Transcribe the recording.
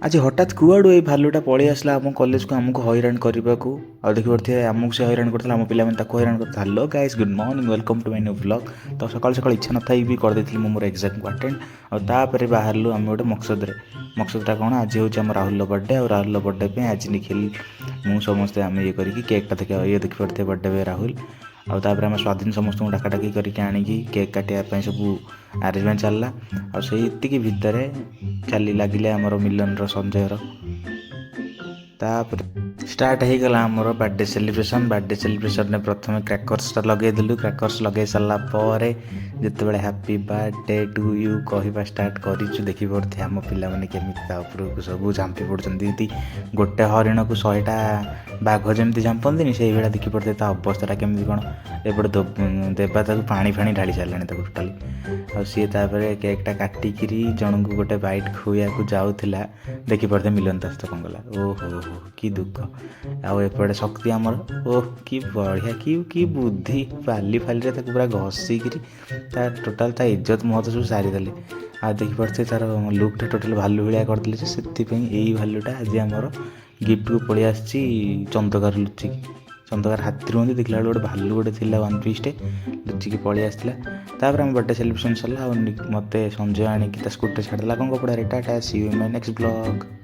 ଆଜି ହଠାତ୍ କୁଆଡ଼ୁ ଏଇ ଭାଲୁଟା ପଳେଇ ଆସିଲା ଆମ କଲେଜକୁ ଆମକୁ ହଇରାଣ କରିବାକୁ। ଆଉ ଦେଖିପାରୁଥିବେ ଆମକୁ ସେ ହଇରାଣ କରିଥିଲା, ଆମ ପିଲାମାନେ ତାକୁ ହଇରାଣ କରିଥିଲେ। Hello guys, good morning, welcome to my new blog. ତ ସକାଳୁ ସକାଳୁ ଇଚ୍ଛା ନଥାଇ ବି କରିଦେଇଥିଲି ମୁଁ ମୋର ଏକ୍ଜାମ୍କୁ ଆଟେଣ୍ଡ। ଆଉ ତାପରେ ବାହାରିଲୁ ଆମେ ଗୋଟେ ମକସଦରେ। ମକସଦଟା କ'ଣ, ଆଜି ହେଉଛି ଆମ ରାହୁଲର ବର୍ଥଡ଼େ। ଆଉ ରାହୁଲର ବର୍ଥଡ଼େ ପାଇଁ ଆଜି ନିଖିଲ ମୁଁ ସମସ୍ତେ ଆମେ ଇଏ କରିକି କେକ୍ଟା ଦେଖିପାରୁଥିବେ ବର୍ଥଡ଼େ ବଏ ରାହୁଲ। ଆଉ ତାପରେ ଆମେ ସ୍ୱାଧୀନ ସମସ୍ତଙ୍କୁ ଡାକାଡାକି କରିକି ଆଣିକି କେକ୍ କାଟିବା ପାଇଁ ସବୁ ଆରେଞ୍ଜମେଣ୍ଟ ଚାଲିଲା। ଆଉ ସେଇ ଏତିକି ଭିତରେ ଲାଗିଲେ ଆମର ମିଲନର ସଞ୍ଜୟର। ତାପରେ ଷ୍ଟାର୍ଟ ହେଇଗଲା ଆମର ବାର୍ଥଡ଼େ ସେଲିବ୍ରେସନ୍। ବାର୍ଥଡ଼େ ସେଲିବ୍ରେସନ୍ରେ ପ୍ରଥମେ କ୍ରାକର୍ସଟା ଲଗେଇଦେଲୁ। କ୍ରାକର୍ସ ଲଗେଇ ସାରିଲା ପରେ ଯେତେବେଳେ ହ୍ୟାପି ବାର୍ଥଡ଼େ ଟୁ ୟୁ କହିବା ଷ୍ଟାର୍ଟ କରିଛୁ, ଦେଖିପାରୁଥିବେ ଆମ ପିଲାମାନେ କେମିତି ତା ଉପରକୁ ସବୁ ଝାମ୍ପି ପଡ଼ୁଛନ୍ତି। ଯେମିତି ଗୋଟେ ହରିଣକୁ 100ଟା ବାଘ ଯେମିତି ଝାମ୍ପନ୍ତିନି, ସେଇଭଳିଆ ଦେଖିପାରୁଥିବେ ତା ଅବସ୍ଥାଟା କେମିତି କ'ଣ। ଏପଟେ ଦେବା ତାକୁ ପାଣି ଢାଳି ସାରିଲାଣି ତାକୁ ଟୋଟାଲି। ଆଉ ସିଏ ତାପରେ କେକ୍ଟା କାଟିକିରି ଜଣଙ୍କୁ ଗୋଟେ ବାଇଟ୍ ଖୁଇବାକୁ ଯାଉଥିଲା, ଦେଖିପାରୁଥିବେ ମିଲନ ତା ସହିତ କ'ଣ କଲା। ଓହୋ ହୋ କି ଦୁଃଖ। ଆଉ ଏପଟେ ଶକ୍ତି ଆମର, ଓହ କି ବଢ଼ିଆ, କି ବୁଦ୍ଧି, ଫାଲିରେ ତାକୁ ପୁରା ଘଷିକିରି ତା ଇଜ୍ଜତ ମହତ ସବୁ ସାରିଦେଲେ। ଆଉ ଦେଖିପାରୁଥିବେ ତାର ଲୁକ୍ଟା ଟୋଟାଲ୍ ଭାଲୁ ଭଳିଆ କରିଦେଲେ ଯେ, ସେଥିପାଇଁ ଏଇ ଭାଲୁଟା ଆଜି ଆମର ଗିଫ୍ଟକୁ ପଳେଇ ଆସିଛି ଚନ୍ଦକାର ଲୁଚିକି। ଚନ୍ଦକାର ହାତୀ ରୁହନ୍ତି, ଦେଖିଲା ବେଳକୁ ଗୋଟେ ଭାଲୁ ଗୋଟେ ଥିଲା ୱାନ୍ ପିସ୍ଟେ ଲୁଚିକି ପଳେଇ ଆସିଥିଲା। ତାପରେ ଆମ ବର୍ଥଡ଼େ ସେଲିବ୍ରେସନ୍ ସରିଲା। ଆଉ ମୋତେ ସଞ୍ଜୟ ଆଣିକି ତା ସ୍କୁଟିରେ ଛାଡ଼ିଦେଲା କ'ଣ କପଡ଼ାରେ। Tata, C U in my next blog.